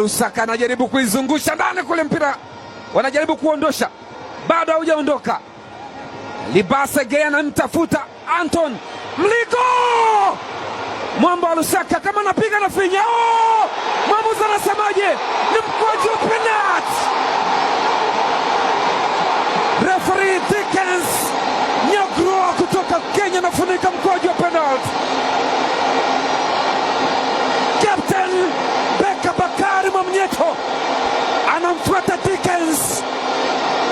Lusaka anajaribu kuizungusha ndani kule, mpira wanajaribu kuondosha, bado haujaondoka. Libase Gea anamtafuta Anton Mligo, mwamba wa Lusaka kama anapiga na finya. Mwamuzi anasemaje? Ni mkwaju wa penalti. Referee Dickens Nyagro kutoka Kenya anafunika mkwaju wa penalti. Captain Beka Bakari Mwamnyeto anamfuata Dickens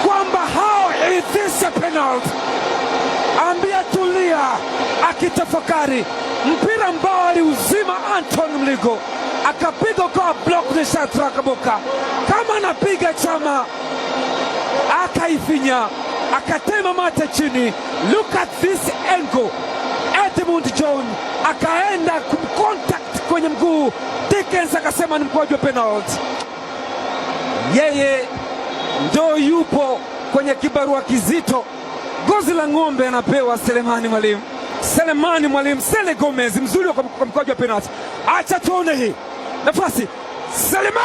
kwamba how is this a penalty? Ambia tulia, akitafakari mpira ambao aliuzima Anton Mligo, akapiga kwa block na Shatra Kaboka kama anapiga chama, akaifinya, akatema mate chini. Look at this angle. Edmund John akaenda kumcontact kwenye mguu. Dickens akasema ni mkwaju wa penalty. Yeye ndo yupo kwenye kibarua kizito. Gozi la ng'ombe anapewa Selemani Mwalimu. Selemani Mwalimu, Sele Gomez mzuri kwa mkwaju wa penalty. Acha tuone hii nafasi. Selemani!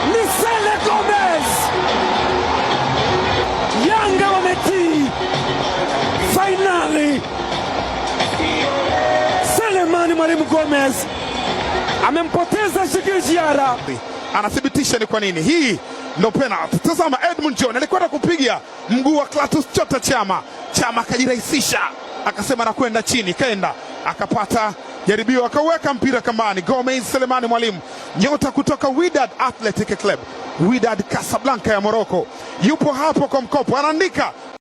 Ni Sele Gomez! Yanga wametii finali. Selemani Mwalimu Gomez amempoteza Djigui Diarra. Anathibitisha ni kwa nini hii ndo penalty. Tazama, Edmund John alikwenda kupiga mguu wa Clatous Chota Chama. Chama akajirahisisha, akasema anakwenda chini, kaenda akapata jaribio, akaweka mpira kambani. Gomez Selemani Mwalimu, nyota kutoka Wydad Athletic Club, Wydad Casablanca ya Morocco, yupo hapo kwa mkopo, anaandika